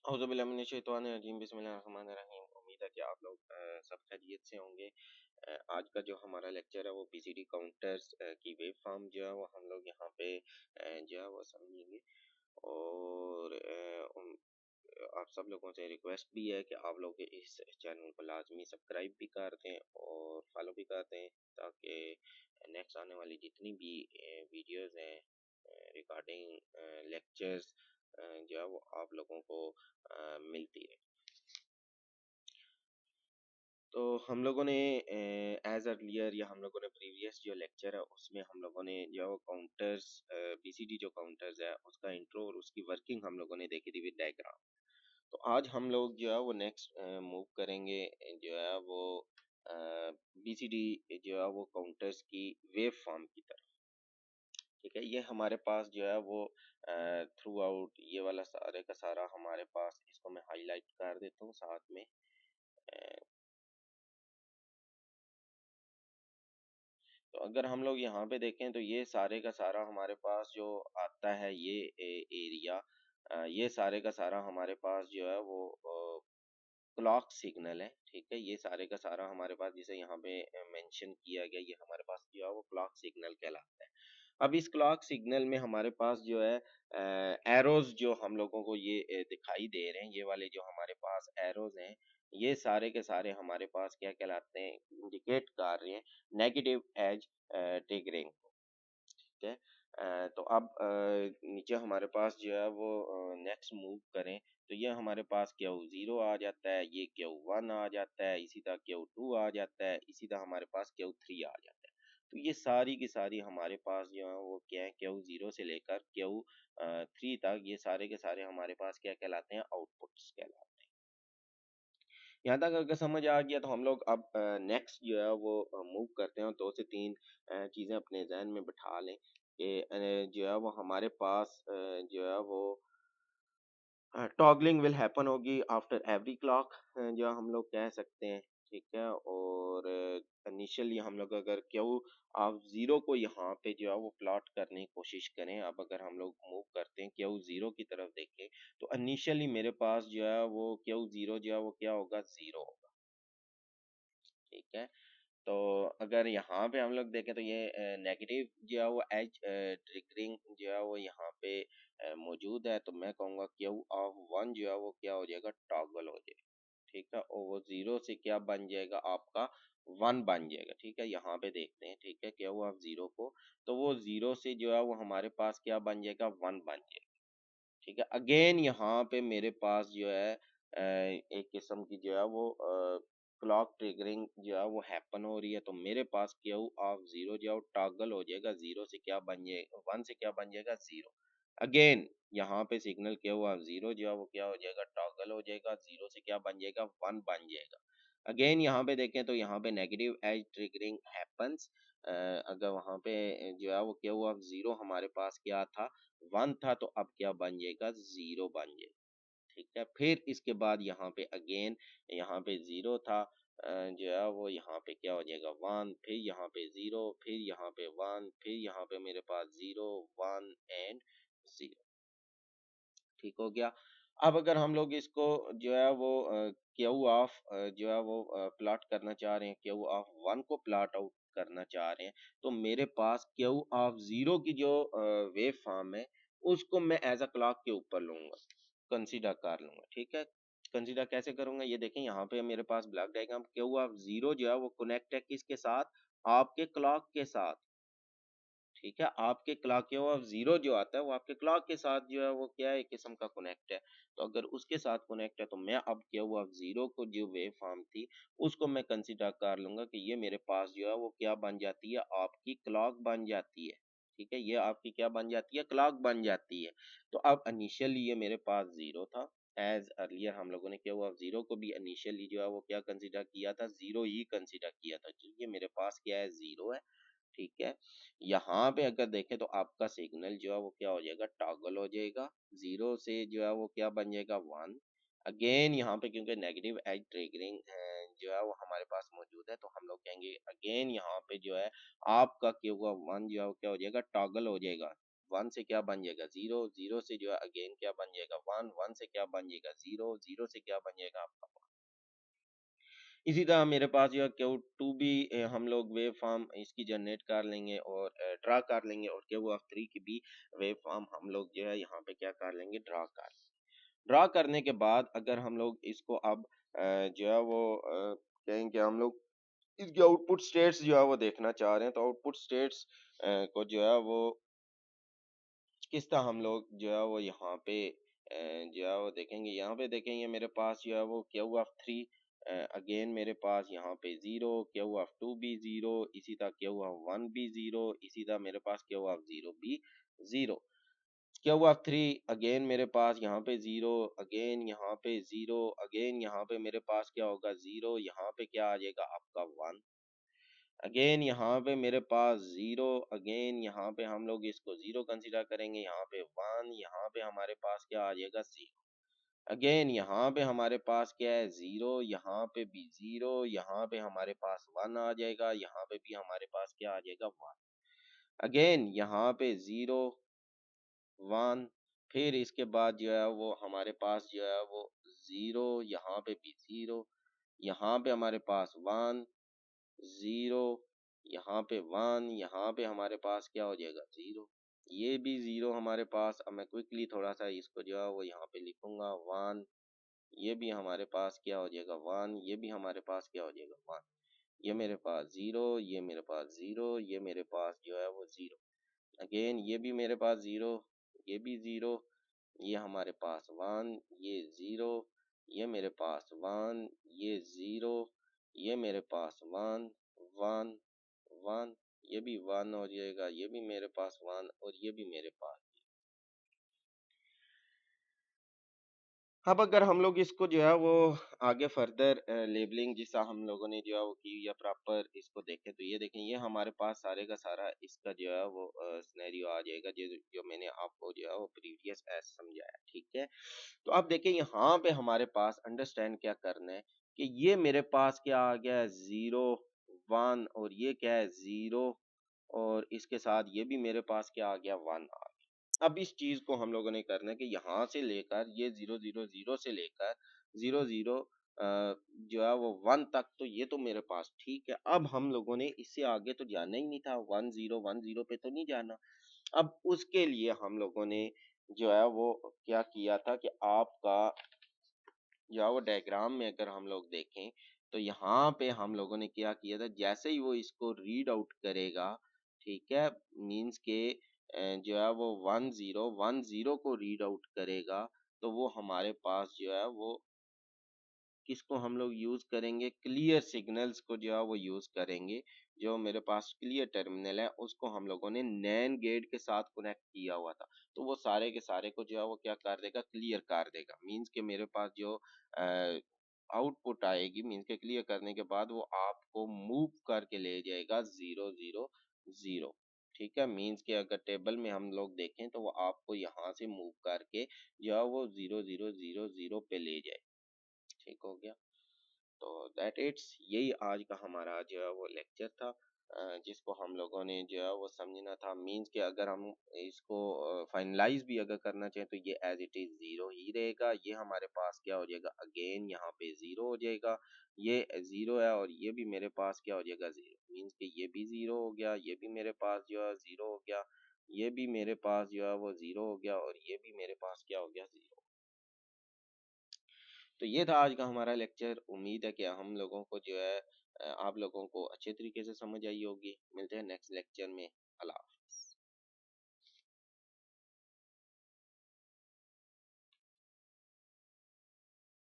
औज़ुबिल्लाहिमिनश्शैतानिर्रजीम बिस्मिल्लाहिर्रहमानिर्रहीम। उम्मीद है कि आप लोग सब खैरियत से होंगे। आज का जो हमारा लेक्चर है वो पीसीडी काउंटर्स की वेव फॉर्म जो है वो हम लोग यहाँ पे जो है वो समझेंगे। और आप सब लोगों से रिक्वेस्ट भी है कि आप लोग इस चैनल को लाजमी सब्सक्राइब भी कर दें और फॉलो भी कर दें, ताकि नेक्स्ट आने वाली जितनी भी वीडियोस हैं रिगार्डिंग लेक्चर्स जो है वो आप लोगों को मिलती है। तो हम लोगों ने एज अर्लियर या हम लोगों ने प्रीवियस जो लेक्चर है उसमें हम लोगों ने जो है वो काउंटर्स पीसीडी जो काउंटर्स है उसका इंट्रो और उसकी वर्किंग हम लोगों ने देखी थी विद डायग्राम। तो आज हम लोग जो है वो नेक्स्ट मूव करेंगे जो है वो बीसीडी जो है वो काउंटर्स की वेव फॉर्म की तरफ। ठीक है, ये हमारे पास जो है वो थ्रू आउट ये वाला सारे का सारा हमारे पास, इसको मैं हाईलाइट कर देता हूँ साथ में। तो अगर हम लोग यहाँ पे देखें तो ये सारे का सारा हमारे पास जो आता है ये एरिया, ये सारे का सारा हमारे पास जो है वो क्लॉक सिग्नल है। ठीक है, ये सारे का सारा हमारे पास जिसे यहाँ पे मेंशन किया गया ये हमारे पास जो है वो क्लॉक सिग्नल कहलाता है। अब इस क्लॉक सिग्नल में हमारे पास जो है एरोज जो हम लोगों को ये दिखाई दे रहे हैं, ये वाले जो हमारे पास एरोज हैं, ये सारे के सारे हमारे पास क्या कहलाते हैं, इंडिकेट कर रहे हैं नेगेटिव एज ट्रिगरिंग। ठीक है, तो अब नीचे हमारे पास जो है वो नेक्स्ट मूव करें तो ये हमारे पास क्यू जीरो आ जाता है, ये क्यू वन आ जाता है, इसी तरह क्यू टू आ जाता है, इसी तरह हमारे पास क्यू थ्री आ जाता है। तो ये सारी की सारी हमारे पास जो है वो क्या है, क्यू जीरो से लेकर क्यू थ्री तक ये सारे के सारे हमारे पास क्या कहलाते हैं, आउटपुट्स कहलाते हैं। यहाँ तक अगर समझ आ गया तो हम लोग अब नेक्स्ट जो है वो मूव करते हैं और दो से तीन चीज़ें अपने जहन में बिठा लें कि जो है वो हमारे पास जो है वो टॉगलिंग विल हैपन होगी आफ्टर एवरी क्लॉक, जो हम लोग कह सकते हैं। ठीक है, और इनिशियली हम लोग अगर क्यू आप जीरो को यहाँ पे जो है वो प्लॉट करने की कोशिश करें, अब अगर हम लोग मूव करते हैं क्यू जीरो की तरफ देखें तो इनिशियली मेरे पास जो है वो क्यू जीरो जो है वो क्या होगा, जीरो होगा। ठीक है, तो अगर यहाँ पे हम लोग देखें तो ये नेगेटिव जो है वो एज ट्रिगरिंग जो है वो यहाँ पे मौजूद है, तो मैं कहूँगा क्यू ऑफ वन जो है वो क्या हो जाएगा, टॉगल हो जाएगा। ठीक है, और वो जीरो से क्या बन जाएगा आपका, वन बन जाएगा। ठीक है, यहाँ पे देखते हैं। ठीक है, क्यू ऑफ जीरो को, तो वो जीरो से जो है वो हमारे पास क्या बन जाएगा, वन बन जाएगा। ठीक है, अगेन यहाँ पे मेरे पास जो है एक किस्म की जो है वो क्लॉक ट्रिगरिंग जो है वो हैपन हो रही है, तो मेरे पास क्यू ऑफ जीरो जो है वो टॉगल हो जाएगा, जीरो से क्या बन जाएगा, वन से क्या बन जाएगा, जीरो। अगेन यहाँ पे सिग्नल क्यू ऑफ जीरो जो है वो क्या हो जाएगा, टॉगल हो जाएगा, जीरो से क्या बन जाएगा, वन बन जाएगा। अगेन यहाँ पे देखें तो यहाँ पे नेगेटिव एज ट्रिगरिंग हैपन्स, अगर वहाँ पे जो है वो क्यू ऑफ जीरो हमारे पास क्या था, वन था, तो अब क्या बन जाएगा, जीरो बन जाएगा। ठीक है, फिर इसके बाद यहाँ पे अगेन यहाँ पे जीरो था, जो है वो यहाँ पे क्या हो जाएगा, वन, फिर यहाँ पे जीरो, फिर यहाँ पे वन, फिर यहाँ पे मेरे पास जीरो, वन एंड जीरो। ठीक हो गया। अब अगर हम लोग इसको जो है वो क्यू ऑफ जो है वो प्लॉट करना चाह रहे हैं, क्यू ऑफ वन को प्लॉट आउट करना चाह रहे हैं, तो मेरे पास क्यू ऑफ जीरो की जो वेव फॉर्म है उसको मैं एज अ क्लॉक के ऊपर लूंगा, कंसीडर कर लूंगा। ठीक है, कंसीडर कैसे करूंगा, ये देखें यहाँ पे मेरे पास block diagram, Q of zero जो है वो कनेक्ट है किसके साथ, आपके क्लॉक के साथ। ठीक है, आपके क्लॉक के ऑफ जीरो जो आता है वो आपके क्लॉक के साथ जो है वो क्या है, एक किस्म का कनेक्ट है। तो अगर उसके साथ कनेक्ट है तो मैं अब क्या हुआ, जीरो को जो वेव फॉर्म थी उसको मैं कंसीडर कर लूंगा कि ये मेरे पास जो है वो क्या बन जाती है, आपकी क्लॉक बन जाती है। ठीक है, ये आपकी क्या बन जाती है, क्लॉक बन जाती है। तो अब इनिशियली ये मेरे पास जीरो था, एज अर्लियर हम लोगों ने क्या हुआ, जीरो को भी इनिशियली जो है वो क्या कंसीडर किया था, जीरो ही कंसीडर किया था। तो ये मेरे पास क्या है, जीरो है। ठीक है, यहाँ पे अगर देखें तो आपका सिग्नल जो है वो क्या हो जाएगा, टॉगल हो जाएगा, जीरो से जो है वो क्या बन जाएगा, वन। अगेन यहाँ पे क्योंकि नेगेटिव एज ट्रिगरिंग जो है वो हमारे पास मौजूद है, तो हम लोग कहेंगे अगेन यहाँ पे जो है आपका क्या हुआ, वन जो है वो क्या हो जाएगा, टॉगल हो जाएगा। 1 से क्या बन जाएगा 0, 0 से जो है अगेन क्या बन जाएगा 1, 1 से क्या बन जाएगा 0, 0 से क्या बन जाएगा आपका 1। इसी तरह मेरे पास जो है क्यू टू भी हम लोग वेव फॉर्म इसकी जनरेट कर लेंगे और ड्रा कर लेंगे, और क्यू ऑफ 3 की भी वेव फॉर्म हम लोग जो है यहाँ पे क्या कर लेंगे ड्रा कर। ड्रा करने के बाद अगर हम लोग इसको अब जो है वो कहेंगे हम लोग इसकी आउटपुट स्टेट्स जो है वो देखना चाह रहे हैं, तो आउटपुट स्टेट्स को जो है वो किस तरह हम लोग जो है वो यहाँ पे जो है वो देखेंगे। यहाँ पे देखेंगे मेरे पास जो है वो क्यू ऑफ 3 अगेन मेरे पास यहाँ पे 0, क्यू ऑफ 2 भी 0, इसी तरह क्यू ऑफ 1 भी 0, इसी तरह मेरे पास क्यू ऑफ 0 भी 0। क्यू ऑफ 3 अगेन मेरे पास यहाँ पे 0, अगेन यहाँ पे 0, अगेन यहाँ पे मेरे पास क्या होगा 0, यहाँ पे क्या आ जाएगा आपका 1, अगेन यहाँ पे मेरे पास 0, अगेन यहाँ पे हम लोग इसको 0 कंसीडर करेंगे, यहाँ पे 1, यहाँ पे हमारे पास क्या आ जाएगा 0, अगेन यहाँ पे हमारे पास क्या है 0, यहाँ पे भी 0, यहाँ पे हमारे पास 1 आ जाएगा, यहाँ पे भी हमारे पास क्या आ जाएगा 1, अगेन यहाँ पे 0, 1, फिर इसके बाद जो है वो हमारे पास जो है वो 0, यहाँ पे भी 0, यहाँ पे हमारे पास 1, 0, यहाँ पे 1, यहाँ पे हमारे पास क्या हो जाएगा 0, ये भी 0 हमारे पास। अब मैं क्विकली थोड़ा सा इसको जो है वो यहाँ पे लिखूंगा 1, ये भी हमारे पास क्या हो जाएगा 1, ये भी हमारे पास क्या हो जाएगा 1, ये मेरे पास 0, ये मेरे पास 0, ये मेरे पास जो है वो 0, अगेन ये भी मेरे पास 0, ये भी 0, ये हमारे पास 1, ये 0, ये मेरे पास 1, ये 0, ये मेरे पास 1, 1, 1, ये भी 1 हो जाएगा, ये भी मेरे पास 1 और ये भी मेरे पास। अब अगर हम लोग इसको जो है वो आगे फर्दर लेबलिंग जिसा हम लोगों ने जो है वो की या प्रॉपर इसको देखें, तो ये देखें ये हमारे पास सारे का सारा इसका जो है वो सिनेरियो आ जाएगा, जो जो मैंने आपको जो है वो प्रीवियस एज समझाया, ठीक है। तो अब देखें यहाँ पे हमारे पास अंडरस्टैंड क्या करना है कि ये मेरे पास क्या आ गया है 0, 1 और ये क्या है 0 और इसके साथ ये भी मेरे पास क्या आ गया 1 आ गया। अब इस चीज को हम लोगों ने करना है कि यहाँ से लेकर ये 0, 0, 0 से लेकर 0, 0 जो है वो 1 तक, तो ये तो मेरे पास ठीक है। अब हम लोगों ने इससे आगे तो जाना ही नहीं था, 1, 0, 1, 0 पे तो नहीं जाना। अब उसके लिए हम लोगों ने जो है वो क्या किया था कि आपका जो है वो डायग्राम में अगर हम लोग देखें, तो यहाँ पे हम लोगों ने क्या किया था, जैसे ही वो इसको रीड आउट करेगा, ठीक है, मीन्स के जो है वो 1, 0, 1, 0 को रीड आउट करेगा, तो वो हमारे पास जो है वो किसको हम लोग यूज करेंगे, क्लियर सिग्नल्स को जो है वो यूज करेंगे। जो मेरे पास क्लियर टर्मिनल है उसको हम लोगों ने नैन गेट के साथ कनेक्ट किया हुआ था, तो वो सारे के सारे को जो है वो क्या कर देगा, क्लियर कर देगा। मीन्स के मेरे पास जो आउटपुट आएगी, मीन्स के क्लियर करने के बाद वो आपको मूव करके ले जाएगा 0, 0, 0, ठीक है। मीन्स के अगर टेबल में हम लोग देखें तो वो आपको यहाँ से मूव करके जो है वो 0, 0, 0, 0 पे ले जाए, ठीक हो गया। तो दैट इट्स यही आज का हमारा जो है वो लेक्चर था, जिसको हम लोगों ने जो है वो समझना था। मींस कि अगर हम इसको फाइनलाइज भी अगर करना चाहें तो ये एज इट इज 0 ही रहेगा, ये हमारे पास क्या हो जाएगा अगेन यहाँ पे 0 हो जाएगा, ये 0 है और ये भी मेरे पास क्या हो जाएगा 0, मींस कि ये भी 0 हो गया, ये भी मेरे पास जो है 0 हो गया, ये भी मेरे पास जो है वो 0 हो गया और ये भी मेरे पास क्या हो गया 0। तो ये था आज का हमारा लेक्चर। उम्मीद है कि हम लोगों को जो है आप लोगों को अच्छे तरीके से समझ आई होगी। मिलते हैं नेक्स्ट लेक्चर में। अल्लाह हाफ़िज़।